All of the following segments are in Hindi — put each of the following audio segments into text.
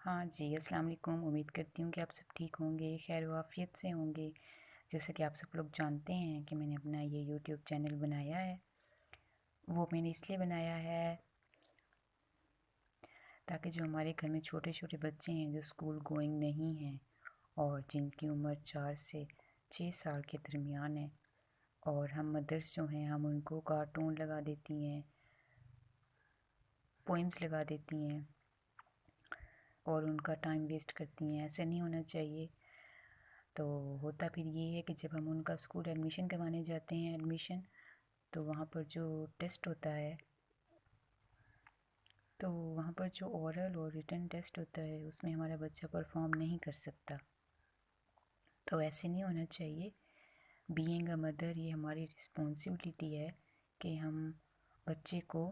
हाँ जी, अस्सलाम वालेकुम। उम्मीद करती हूँ कि आप सब ठीक होंगे, खैर व आफ़ियत से होंगे। जैसा कि आप सब लोग जानते हैं कि मैंने अपना ये यूट्यूब चैनल बनाया है। वो मैंने इसलिए बनाया है ताकि जो हमारे घर में छोटे-छोटे बच्चे हैं जो स्कूल गोइंग नहीं हैं और जिनकी उम्र 4 से 6 साल के दरमियान है, और हम मदर्स जो हैं हम उनको कार्टून लगा देती हैं, पोएम्स लगा देती हैं और उनका टाइम वेस्ट करती हैं। ऐसा नहीं होना चाहिए। तो होता फिर ये है कि जब हम उनका स्कूल एडमिशन करवाने जाते हैं तो वहाँ पर जो टेस्ट होता है, तो वहाँ पर जो ओरल और रिटन टेस्ट होता है उसमें हमारा बच्चा परफॉर्म नहीं कर सकता। तो ऐसे नहीं होना चाहिए। बीइंग अ मदर, ये हमारी रिस्पॉन्सिबिलिटी है कि हम बच्चे को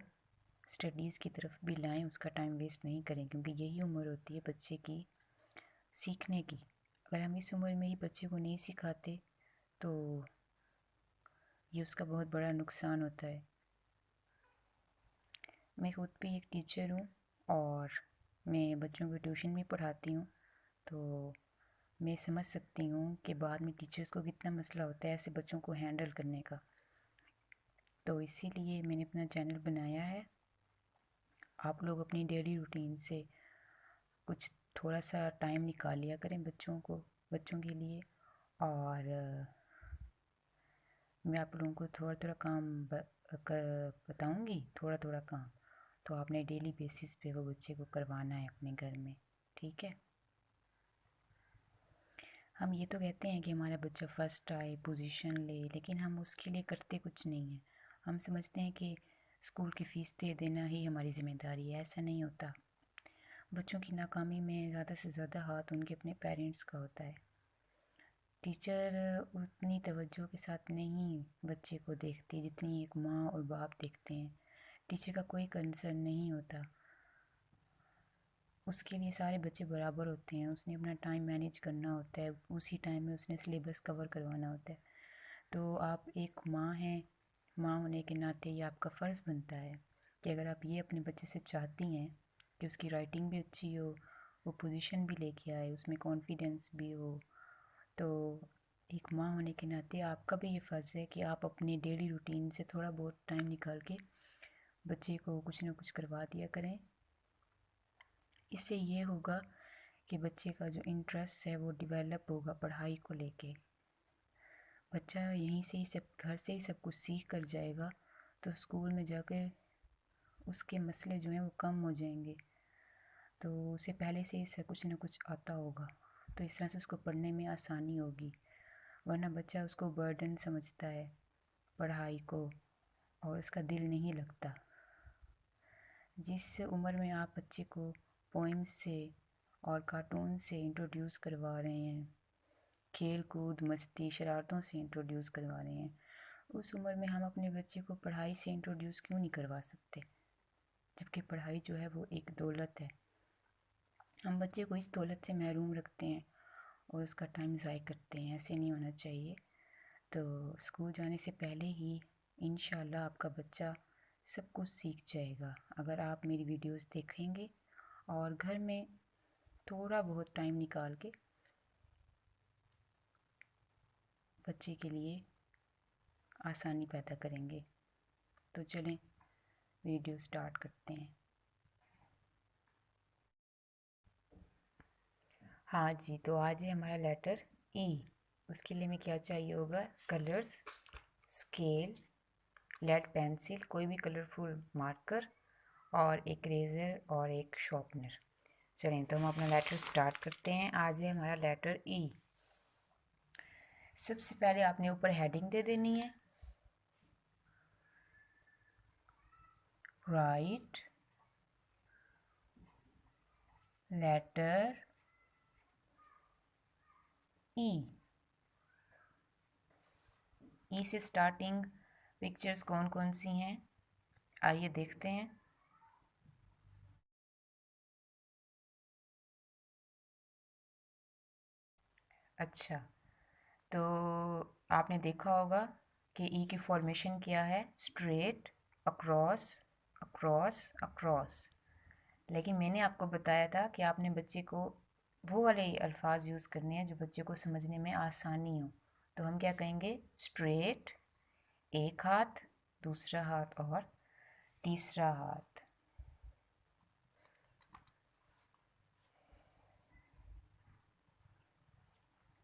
स्टडीज़ की तरफ भी लाएं, उसका टाइम वेस्ट नहीं करें, क्योंकि यही उम्र होती है बच्चे की सीखने की। अगर हम इस उम्र में ही बच्चे को नहीं सिखाते तो ये उसका बहुत बड़ा नुकसान होता है। मैं खुद भी एक टीचर हूँ और मैं बच्चों को ट्यूशन भी पढ़ाती हूँ, तो मैं समझ सकती हूँ कि बाद में टीचर्स को कितना मसला होता है ऐसे बच्चों को हैंडल करने का। तो इसीलिए मैंने अपना चैनल बनाया है। आप लोग अपनी डेली रूटीन से कुछ थोड़ा सा टाइम निकाल लिया करें बच्चों के लिए, और मैं आप लोगों को थोड़ा थोड़ा काम बताऊँगी, थोड़ा थोड़ा काम। तो आपने डेली बेसिस पे वो बच्चे को करवाना है अपने घर में, ठीक है। हम ये तो कहते हैं कि हमारा बच्चा फर्स्ट आए, पोजीशन ले, लेकिन हम उसके लिए करते कुछ नहीं है। हम समझते हैं कि स्कूल की फ़ीस दे देना ही हमारी ज़िम्मेदारी है। ऐसा नहीं होता। बच्चों की नाकामी में ज़्यादा से ज़्यादा हाथ उनके अपने पेरेंट्स का होता है। टीचर उतनी तवज्जो के साथ नहीं बच्चे को देखती जितनी एक माँ और बाप देखते हैं। टीचर का कोई कंसर्न नहीं होता। उसके लिए सारे बच्चे बराबर होते हैं। उसने अपना टाइम मैनेज करना होता है, उसी टाइम में उसने सिलेबस कवर करवाना होता है। तो आप एक माँ हैं, माँ होने के नाते ये आपका फ़र्ज़ बनता है कि अगर आप ये अपने बच्चे से चाहती हैं कि उसकी राइटिंग भी अच्छी हो, वो पोजीशन भी लेके आए, उसमें कॉन्फिडेंस भी हो, तो एक माँ होने के नाते आपका भी ये फ़र्ज़ है कि आप अपनी डेली रूटीन से थोड़ा बहुत टाइम निकाल के बच्चे को कुछ ना कुछ करवा दिया करें। इससे ये होगा कि बच्चे का जो इंटरेस्ट है वो डेवलप होगा पढ़ाई को लेके। बच्चा यहीं से ही सब, घर से ही सब कुछ सीख कर जाएगा, तो स्कूल में जाके उसके मसले जो हैं वो कम हो जाएंगे। तो उसे पहले से ही सब कुछ ना कुछ आता होगा, तो इस तरह से उसको पढ़ने में आसानी होगी। वरना बच्चा उसको बर्डन समझता है पढ़ाई को, और उसका दिल नहीं लगता। जिस उम्र में आप बच्चे को पोइम्स से और कार्टून से इंट्रोड्यूस करवा रहे हैं, खेल कूद मस्ती शरारतों से इंट्रोड्यूस करवा रहे हैं, उस उम्र में हम अपने बच्चे को पढ़ाई से इंट्रोड्यूस क्यों नहीं करवा सकते? जबकि पढ़ाई जो है वो एक दौलत है। हम बच्चे को इस दौलत से महरूम रखते हैं और उसका टाइम ज़ाय करते हैं। ऐसे नहीं होना चाहिए। तो स्कूल जाने से पहले ही इंशाल्लाह आपका बच्चा सब कुछ सीख जाएगा, अगर आप मेरी वीडियोस देखेंगे और घर में थोड़ा बहुत टाइम निकाल के बच्चे के लिए आसानी पैदा करेंगे। तो चलें वीडियो स्टार्ट करते हैं। हाँ जी, तो आज है हमारा लेटर ई। उसके लिए हमें क्या चाहिए होगा? कलर्स, स्केल, लेड पेंसिल, कोई भी कलरफुल मार्कर, और एक इरेज़र और एक शॉर्पनर। चलें तो हम अपना लेटर स्टार्ट करते हैं। आज है हमारा लेटर ई। सबसे पहले आपने ऊपर हेडिंग दे देनी है, राइट लेटर ई। ई से स्टार्टिंग पिक्चर्स कौन कौन सी हैं, आइए देखते हैं। अच्छा, तो आपने देखा होगा कि ई की फॉर्मेशन क्या है? Straight, across, across, across. लेकिन मैंने आपको बताया था कि आपने बच्चे को वो वाले अल्फाज यूज़ करने हैं जो बच्चे को समझने में आसानी हो। तो हम क्या कहेंगे? स्ट्रेट, एक हाथ, दूसरा हाथ और तीसरा हाथ।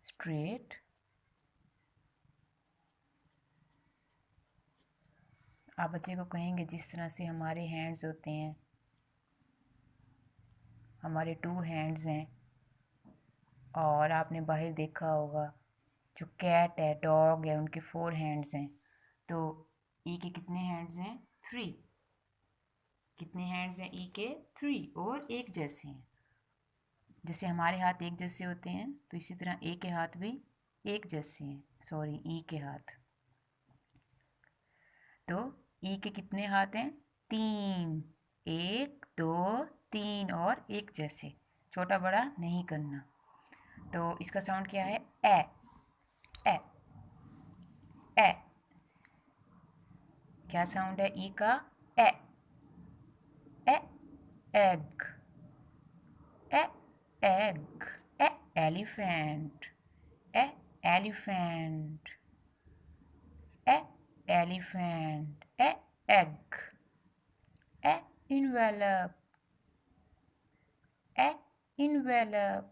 स्ट्रेट, आप बच्चे को कहेंगे जिस तरह से हमारे हैंड्स होते हैं, हमारे 2 हैंड्स हैं, और आपने बाहर देखा होगा जो कैट है, डॉग है, उनके 4 हैंड्स हैं। तो ई के कितने हैंड्स हैं? 3। कितने हैंड्स हैं ई के? 3, और एक जैसे हैं। जैसे हमारे हाथ एक जैसे होते हैं तो इसी तरह ए के हाथ भी एक जैसे हैं, सॉरी ई के हाथ। तो ई के कितने हाथ हैं? 3, 1 2 3, और एक जैसे, छोटा बड़ा नहीं करना। तो इसका साउंड क्या है? ए, ए, ए। क्या साउंड है ई का? ए, ए, एग, ए, एग, ए, एलिफेंट, ए, एलिफेंट, ए, एलिफेंट, ए, एग, ए, envelope, ए, envelope,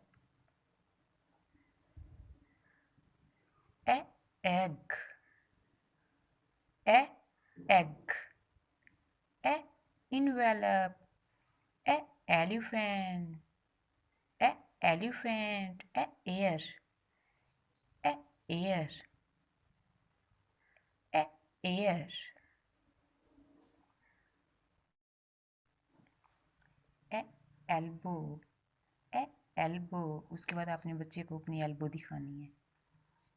ए, egg, ए, egg, ए, envelope, ए, elephant, ए, elephant, ए, air, ए, air, ए, air, ए, elbow, ए, elbow। उसके बाद आपने बच्चे को अपनी एल्बो दिखानी है।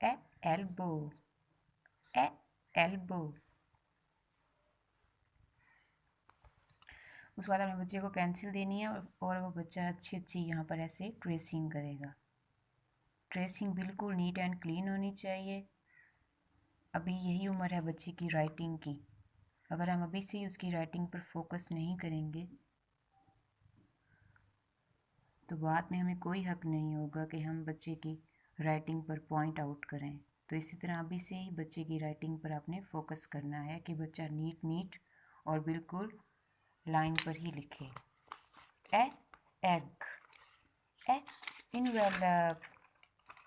ए, elbow, ए, elbow। उसके बाद आपने बच्चे को पेंसिल देनी है, और वो बच्चा अच्छी अच्छी यहाँ पर ऐसे ट्रेसिंग करेगा। ट्रेसिंग बिल्कुल नीट एंड क्लीन होनी चाहिए। अभी यही उम्र है बच्चे की राइटिंग की। अगर हम अभी से ही उसकी राइटिंग पर फोकस नहीं करेंगे तो बाद में हमें कोई हक नहीं होगा कि हम बच्चे की राइटिंग पर पॉइंट आउट करें। तो इसी तरह अभी से ही बच्चे की राइटिंग पर आपने फोकस करना है कि बच्चा नीट नीट और बिल्कुल लाइन पर ही लिखे। ए, एग, ए, envelope,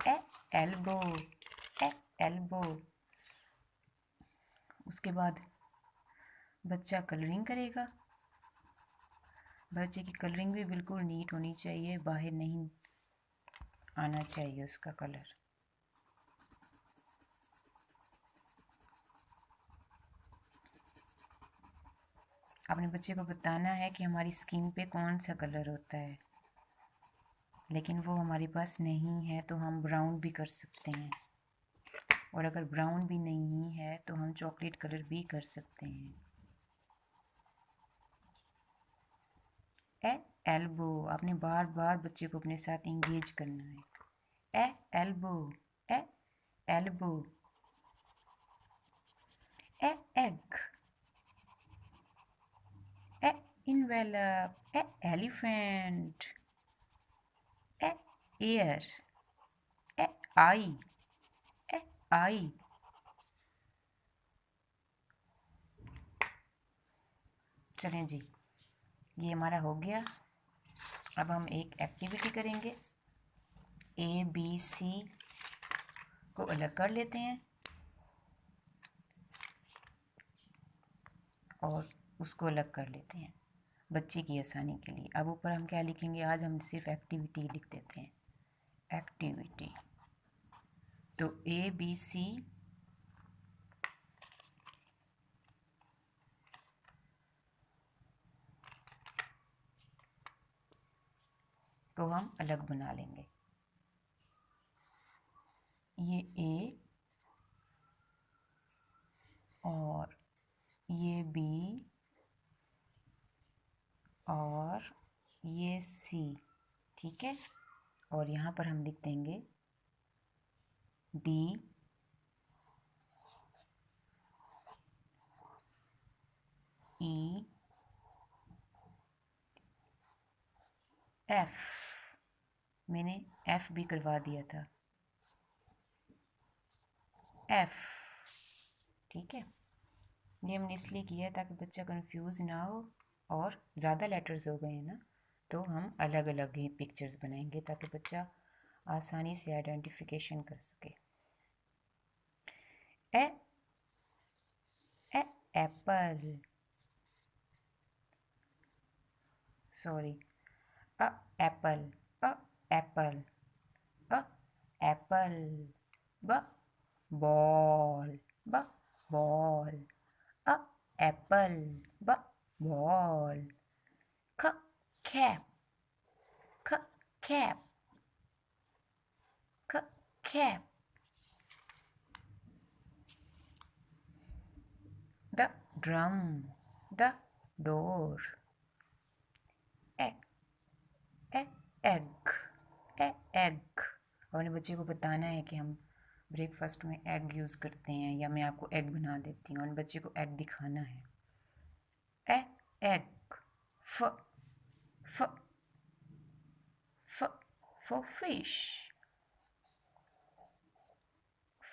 ए, elbow, ए, elbow। उसके बाद बच्चा कलरिंग करेगा। बच्चे की कलरिंग भी बिल्कुल नीट होनी चाहिए, बाहर नहीं आना चाहिए उसका कलर। अपने बच्चे को बताना है कि हमारी स्किन पे कौन सा कलर होता है, लेकिन वो हमारे पास नहीं है तो हम ब्राउन भी कर सकते हैं, और अगर ब्राउन भी नहीं है तो हम चॉकलेट कलर भी कर सकते हैं। ए, एल्बो। आपने बार बार बच्चे को अपने साथ इंगेज करना है। ए, एल्बो, ए, एल्बो, ए, एग, ए, envelope, ए, elephant, ए, ear, ए, eye, ए, eye। चलें जी, ये हमारा हो गया। अब हम एक एक्टिविटी करेंगे। ए बी सी को अलग कर लेते हैं और उसको अलग कर लेते हैं बच्चे की आसानी के लिए। अब ऊपर हम क्या लिखेंगे? आज हम सिर्फ एक्टिविटी लिख देते हैं, एक्टिविटी। तो ए बी सी को हम अलग बना लेंगे। ये ए और ये बी और ये सी, ठीक है। और यहाँ पर हम लिख देंगे डी, ई, एफ, मैंने एफ भी करवा दिया था, एफ। ठीक है, ये हमने इसलिए किया है ताकि बच्चा कंफ्यूज ना हो, और ज़्यादा लेटर्स हो गए हैं ना, तो हम अलग अलग ही पिक्चर्स बनाएंगे ताकि बच्चा आसानी से आइडेंटिफिकेशन कर सके। ए, ए एप्पल, सॉरी, अ एप्पल, अ एप्पल, अ एप्पल, ब बॉल, ब बॉल, अ एप्पल, ब बॉल, ख कैप, ख कैप, ख कैप, ड ड्रम, ड डोर, ए ए एग, ए एग। अपने बच्चे को बताना है कि हम ब्रेकफास्ट में एग यूज़ करते हैं, या मैं आपको एग बना देती हूँ और बच्चे को एग दिखाना है। ए एग, फ फ फ फॉर फिश,